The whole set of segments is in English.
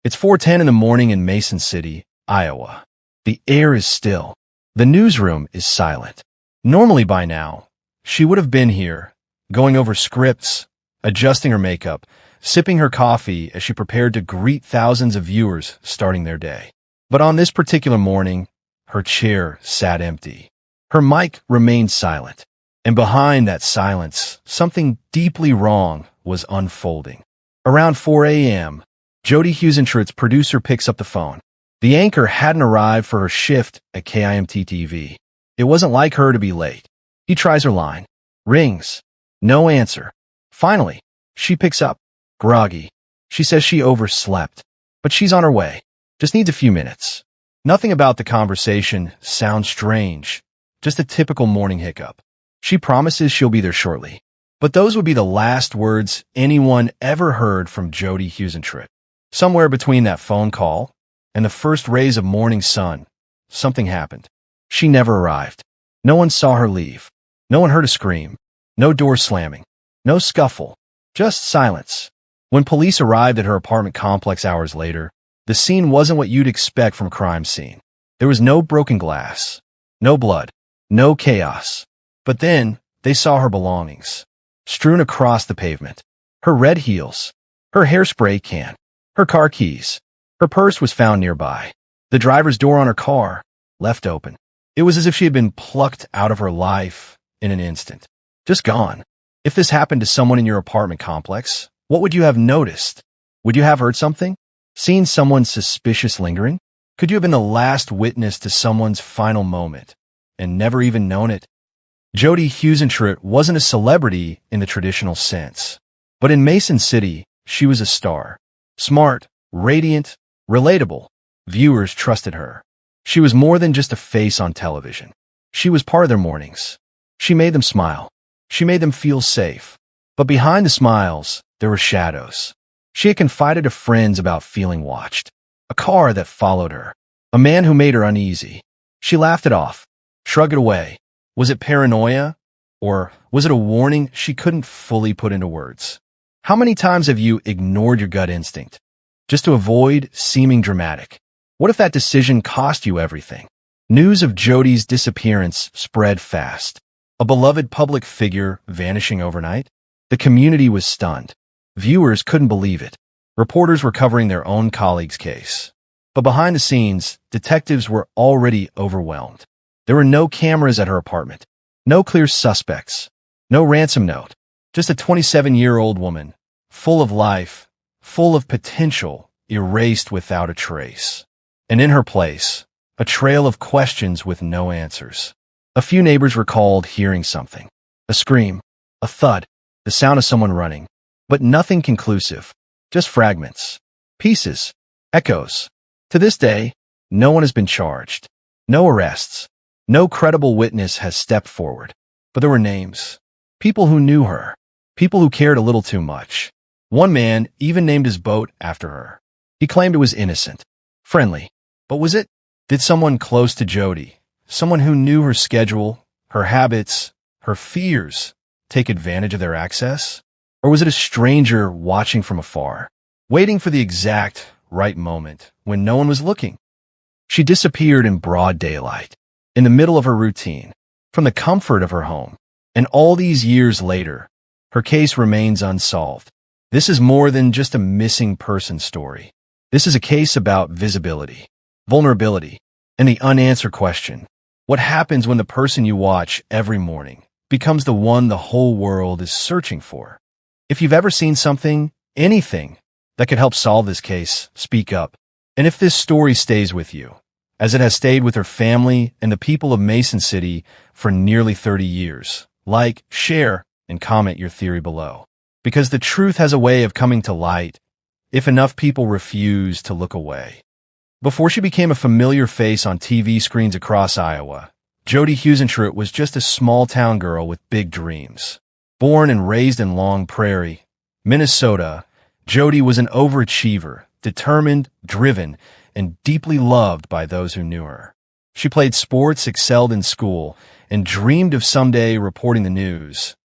It's 4:10 in the morning in Mason City, Iowa. The air is still. The newsroom is silent. Normally by now, she would have been here, going over scripts, adjusting her makeup, sipping her coffee as she prepared to greet thousands of viewers starting their day. But on this particular morning, her chair sat empty. Her mic remained silent. And behind that silence, something deeply wrong was unfolding. Around 4 a.m., Jodi Huisentruit's producer picks up the phone. The anchor hadn't arrived for her shift at KIMT-TV. It wasn't like her to be late. He tries her line. Rings. No answer. Finally, she picks up. Groggy. She says she overslept. But she's on her way. Just needs a few minutes. Nothing about the conversation sounds strange. Just a typical morning hiccup. She promises she'll be there shortly. But those would be the last words anyone ever heard from Jodi Huisentruit. Somewhere between that phone call and the first rays of morning sun, something happened. She never arrived. No one saw her leave. No one heard a scream. No door slamming. No scuffle. Just silence. When police arrived at her apartment complex hours later, the scene wasn't what you'd expect from a crime scene. There was no broken glass. No blood. No chaos. But then, they saw her belongings, strewn across the pavement. Her red heels, her hairspray can, her car keys. Her purse was found nearby. The driver's door on her car, left open. It was as if she had been plucked out of her life in an instant. Just gone. If this happened to someone in your apartment complex, what would you have noticed? Would you have heard something? Seen someone suspicious lingering? Could you have been the last witness to someone's final moment and never even known it? Jodi Huisentruit wasn't a celebrity in the traditional sense. But in Mason City, she was a star. Smart, radiant, relatable. Viewers trusted her. She was more than just a face on television. She was part of their mornings. She made them smile. She made them feel safe. But behind the smiles, there were shadows. She had confided to friends about feeling watched. A car that followed her. A man who made her uneasy. She laughed it off, shrugged it away. Was it paranoia? Or was it a warning she couldn't fully put into words? How many times have you ignored your gut instinct just to avoid seeming dramatic? What if that decision cost you everything? News of Jodi's disappearance spread fast. A beloved public figure vanishing overnight? The community was stunned. Viewers couldn't believe it. Reporters were covering their own colleague's case. But behind the scenes, detectives were already overwhelmed. There were no cameras at her apartment, no clear suspects, no ransom note, just a 27-year-old woman, full of life, full of potential, erased without a trace. And in her place, a trail of questions with no answers. A few neighbors recalled hearing something, a scream, a thud, the sound of someone running, but nothing conclusive, just fragments, pieces, echoes. To this day, no one has been charged, no arrests. No credible witness has stepped forward, but there were names. People who knew her. People who cared a little too much. One man even named his boat after her. He claimed it was innocent, friendly. But was it? Did someone close to Jodi, someone who knew her schedule, her habits, her fears, take advantage of their access? Or was it a stranger watching from afar, waiting for the exact right moment when no one was looking? She disappeared in broad daylight. In the middle of her routine, from the comfort of her home. And all these years later, her case remains unsolved. This is more than just a missing person story. This is a case about visibility, vulnerability, and the unanswered question. What happens when the person you watch every morning becomes the one the whole world is searching for? If you've ever seen something, anything, that could help solve this case, speak up. And if this story stays with you, as it has stayed with her family and the people of Mason City for nearly 30 years. Like, share, and comment your theory below. Because the truth has a way of coming to light if enough people refuse to look away. Before she became a familiar face on TV screens across Iowa, Jodi Huisentruit was just a small-town girl with big dreams. Born and raised in Long Prairie, Minnesota, Jodi was an overachiever, determined, driven, and deeply loved by those who knew her. She played sports, excelled in school, and dreamed of someday reporting the news,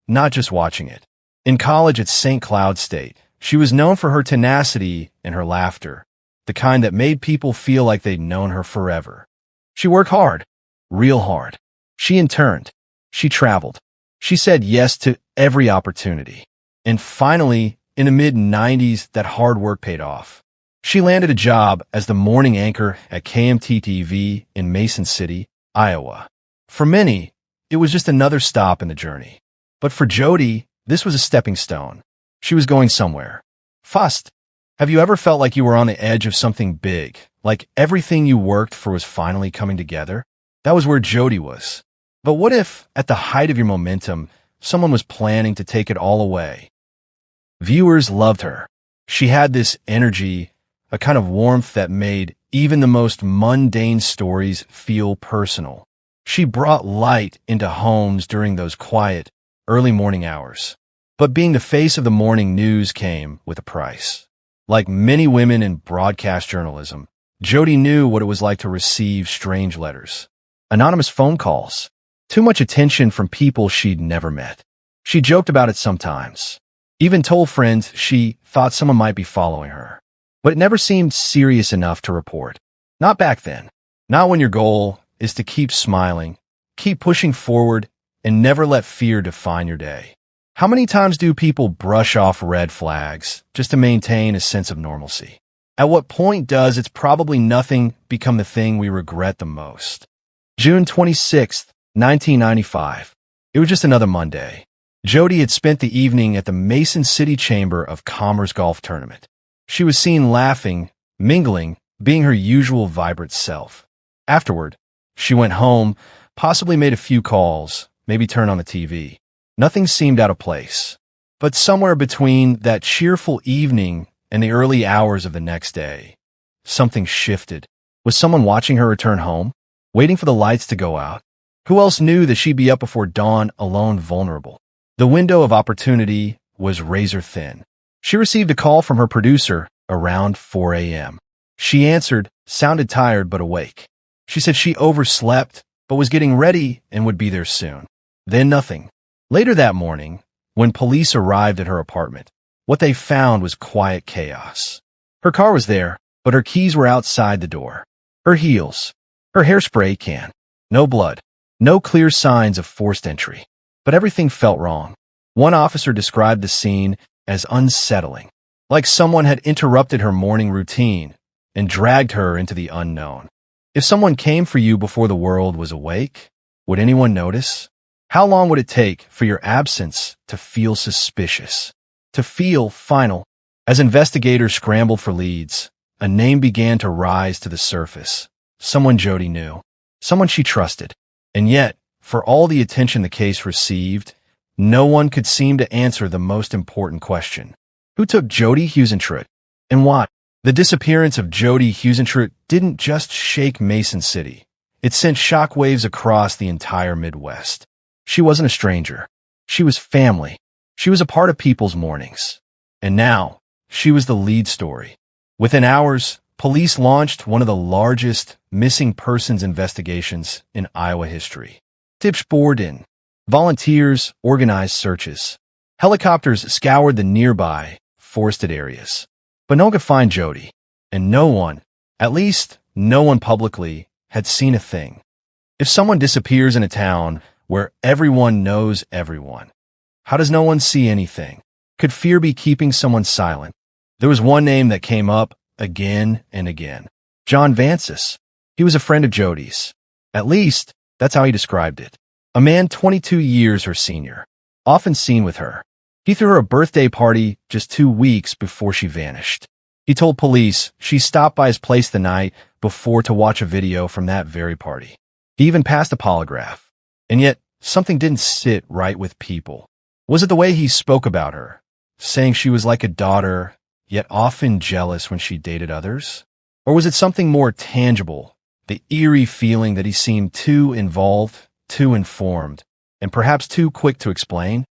not just watching it. In college at St. Cloud State, she was known for her tenacity and her laughter. the kind that made people feel like they'd known her forever. She worked hard, real hard. She interned. She traveled. She said yes to every opportunity. And finally, in the mid-90s, that hard work paid off. She landed a job as the morning anchor at KMT-TV in Mason City, Iowa. For many, it was just another stop in the journey. But for Jodi, this was a stepping stone. She was going somewhere. Fast. Have you ever felt like you were on the edge of something big, like everything you worked for was finally coming together? That was where Jodi was. But what if, at the height of your momentum, someone was planning to take it all away? Viewers loved her. She had this energy, a kind of warmth that made even the most mundane stories feel personal. She brought light into homes during those quiet, early morning hours. But being the face of the morning news came with a price. Like many women in broadcast journalism, Jodi knew what it was like to receive strange letters, anonymous phone calls, too much attention from people she'd never met. She joked about it sometimes, even told friends she thought someone might be following her. But it never seemed serious enough to report. Not back then. Not when your goal is to keep smiling, keep pushing forward, and never let fear define your day. How many times do people brush off red flags just to maintain a sense of normalcy? At what point does "it's probably nothing" become the thing we regret the most? June 26th, 1995. It was just another Monday. Jodi had spent the evening at the Mason City Chamber of Commerce golf tournament. She was seen laughing, mingling, being her usual vibrant self. Afterward, she went home, possibly made a few calls, maybe turned on the TV. Nothing seemed out of place. But somewhere between that cheerful evening and the early hours of the next day, something shifted. Was someone watching her return home, waiting for the lights to go out? Who else knew that she'd be up before dawn, alone, vulnerable? The window of opportunity was razor thin. She received a call from her producer around 4 a.m. She answered, sounded tired but awake. She said she overslept, but was getting ready and would be there soon. Then nothing. Later that morning, when police arrived at her apartment, what they found was quiet chaos. Her car was there, but her keys were outside the door. Her heels, her hairspray can. No blood, no clear signs of forced entry. But everything felt wrong. One officer described the scene as unsettling, like someone had interrupted her morning routine and dragged her into the unknown. If someone came for you before the world was awake, would anyone notice? How long would it take for your absence to feel suspicious, to feel final? As investigators scrambled for leads, a name began to rise to the surface. Someone Jodi knew, someone she trusted. And yet, for all the attention the case received, no one could seem to answer the most important question. Who took Jodi Huisentruit, and why? The disappearance of Jodi Huisentruit didn't just shake Mason City. It sent shockwaves across the entire Midwest. She wasn't a stranger. She was family. She was a part of people's mornings. And now, she was the lead story. Within hours, police launched one of the largest missing persons investigations in Iowa history. Tips poured in. Volunteers organized searches. Helicopters scoured the nearby forested areas. But no one could find Jodi. And no one, at least no one publicly, had seen a thing. If someone disappears in a town where everyone knows everyone, how does no one see anything? Could fear be keeping someone silent? There was one name that came up again and again. John Vances. He was a friend of Jodi's. At least, that's how he described it. A man 22 years her senior, often seen with her. He threw her a birthday party just 2 weeks before she vanished. He told police she stopped by his place the night before to watch a video from that very party. He even passed a polygraph. And yet, something didn't sit right with people. Was it the way he spoke about her, saying she was like a daughter, yet often jealous when she dated others? Or was it something more tangible, the eerie feeling that he seemed too involved, too informed, and perhaps too quick to explain?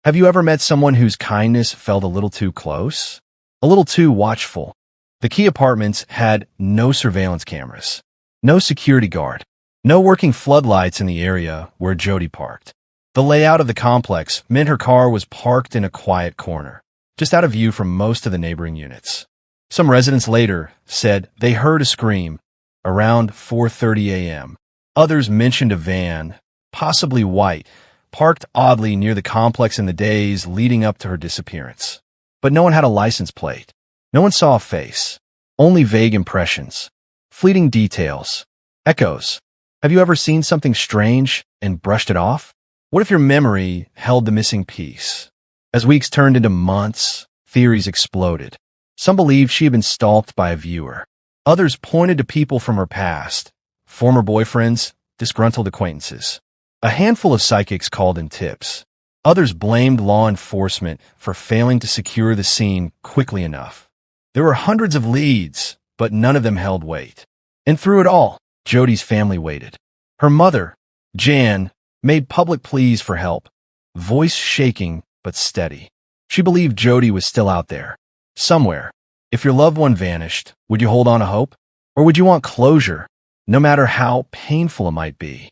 Have you ever met someone whose kindness felt a little too close? A little too watchful? The Key Apartments had no surveillance cameras, no security guard, no working floodlights in the area where Jodi parked. The layout of the complex meant her car was parked in a quiet corner, just out of view from most of the neighboring units. Some residents later said they heard a scream around 4:30 a.m. Others mentioned a van, possibly white, parked oddly near the complex in the days leading up to her disappearance. But no one had a license plate. No one saw a face. Only vague impressions, fleeting details, echoes. Have you ever seen something strange and brushed it off? What if your memory held the missing piece? As weeks turned into months, theories exploded. Some believed she had been stalked by a viewer. Others pointed to people from her past, former boyfriends, disgruntled acquaintances. A handful of psychics called in tips. Others blamed law enforcement for failing to secure the scene quickly enough. There were hundreds of leads, but none of them held weight. And through it all, Jodi's family waited. Her mother, Jan, made public pleas for help, voice shaking but steady. She believed Jodi was still out there, somewhere. If your loved one vanished, would you hold on to hope? Or would you want closure, no matter how painful it might be?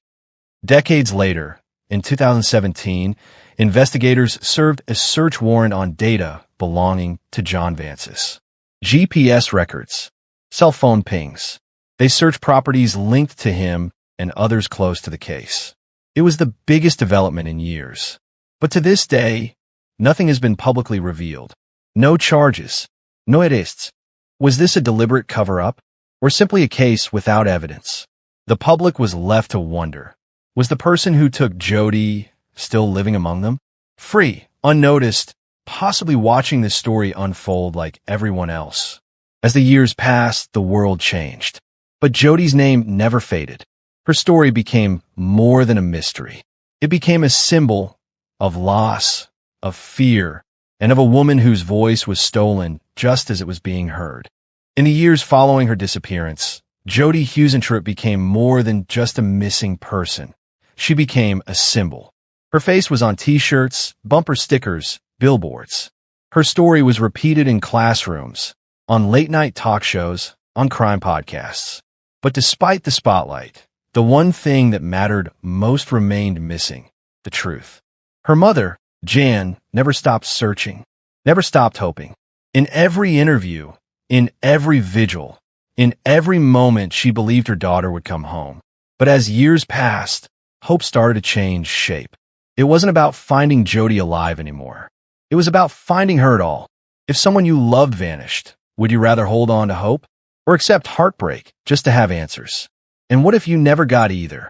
Decades later, in 2017, investigators served a search warrant on data belonging to John Vance's. GPS records, cell phone pings. They searched properties linked to him and others close to the case. It was the biggest development in years. But to this day, nothing has been publicly revealed. No charges, no arrests. Was this a deliberate cover-up, or simply a case without evidence? The public was left to wonder. Was the person who took Jodi still living among them? Free, unnoticed, possibly watching this story unfold like everyone else. As the years passed, the world changed. But Jodi's name never faded. Her story became more than a mystery. It became a symbol of loss, of fear, and of a woman whose voice was stolen just as it was being heard. In the years following her disappearance, Jodi Huisentruit became more than just a missing person. She became a symbol. Her face was on t-shirts, bumper stickers, billboards. Her story was repeated in classrooms, on late-night talk shows, on crime podcasts. But despite the spotlight, the one thing that mattered most remained missing: the truth. Her mother, Jan, never stopped searching, never stopped hoping. In every interview, in every vigil, in every moment, she believed her daughter would come home. But as years passed, hope started to change shape. It wasn't about finding Jodi alive anymore. It was about finding her at all. If someone you loved vanished, would you rather hold on to hope or accept heartbreak just to have answers? And what if you never got either?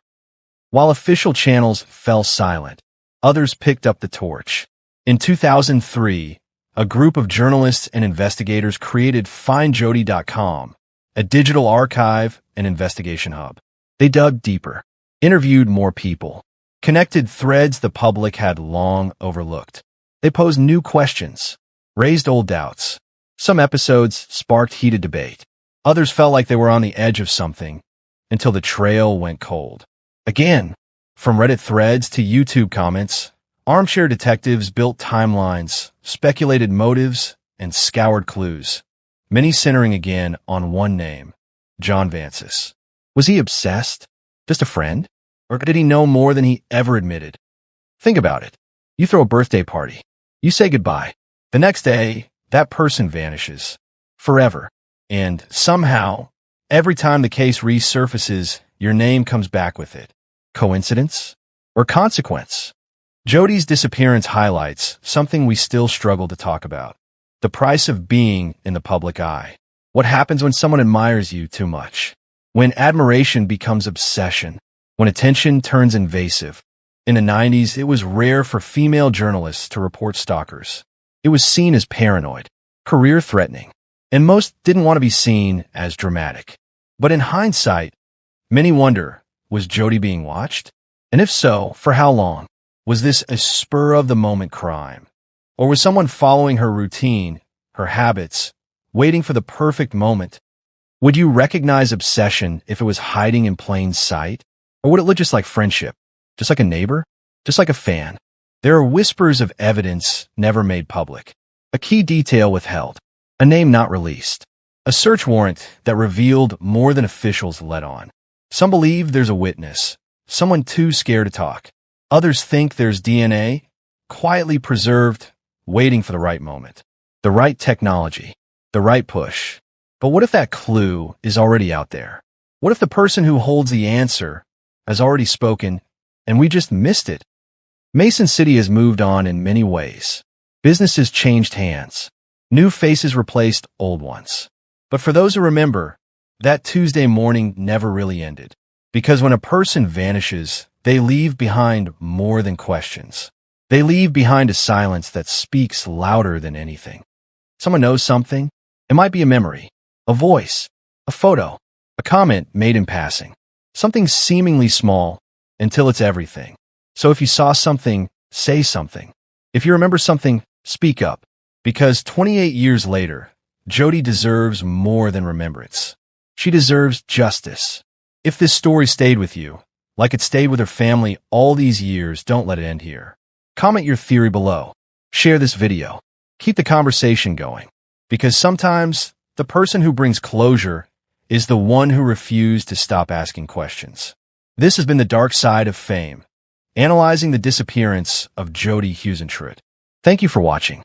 While official channels fell silent, others picked up the torch. In 2003, a group of journalists and investigators created FindJodi.com, a digital archive and investigation hub. They dug deeper, interviewed more people, connected threads the public had long overlooked. They posed new questions, raised old doubts. Some episodes sparked heated debate. Others felt like they were on the edge of something until the trail went cold. Again, from Reddit threads to YouTube comments, armchair detectives built timelines, speculated motives, and scoured clues, many centering again on one name: John Vance's. Was he obsessed? Just a friend? Or did he know more than he ever admitted? Think about it. You throw a birthday party. You say goodbye. The next day, that person vanishes. Forever. And somehow, every time the case resurfaces, your name comes back with it. Coincidence? Or consequence? Jodi's disappearance highlights something we still struggle to talk about: the price of being in the public eye. What happens when someone admires you too much? When admiration becomes obsession? When attention turns invasive? In the 90s, it was rare for female journalists to report stalkers. It was seen as paranoid, career-threatening, and most didn't want to be seen as dramatic. But in hindsight, many wonder, was Jodi being watched? And if so, for how long? Was this a spur-of-the-moment crime? Or was someone following her routine, her habits, waiting for the perfect moment? Would you recognize obsession if it was hiding in plain sight? Or would it look just like friendship? Just like a neighbor? Just like a fan? There are whispers of evidence never made public. A key detail withheld. A name not released. A search warrant that revealed more than officials let on. Some believe there's a witness, someone too scared to talk. Others think there's DNA, quietly preserved, waiting for the right moment. The right technology. the right push. But what if that clue is already out there? What if the person who holds the answer has already spoken and we just missed it? Mason City has moved on in many ways. Businesses changed hands. New faces replaced old ones. But for those who remember, that Tuesday morning never really ended. Because when a person vanishes, they leave behind more than questions. They leave behind a silence that speaks louder than anything. Someone knows something. It might be a memory, a voice, a photo, a comment made in passing. Something seemingly small until it's everything. So if you saw something, say something. If you remember something, speak up. Because 28 years later, Jodi deserves more than remembrance. She deserves justice. If this story stayed with you, like it stayed with her family all these years, don't let it end here. Comment your theory below. Share this video. Keep the conversation going. Because sometimes, the person who brings closure is the one who refused to stop asking questions. This has been The Dark Side of Fame, analyzing the disappearance of Jodi Huisentruit. Thank you for watching.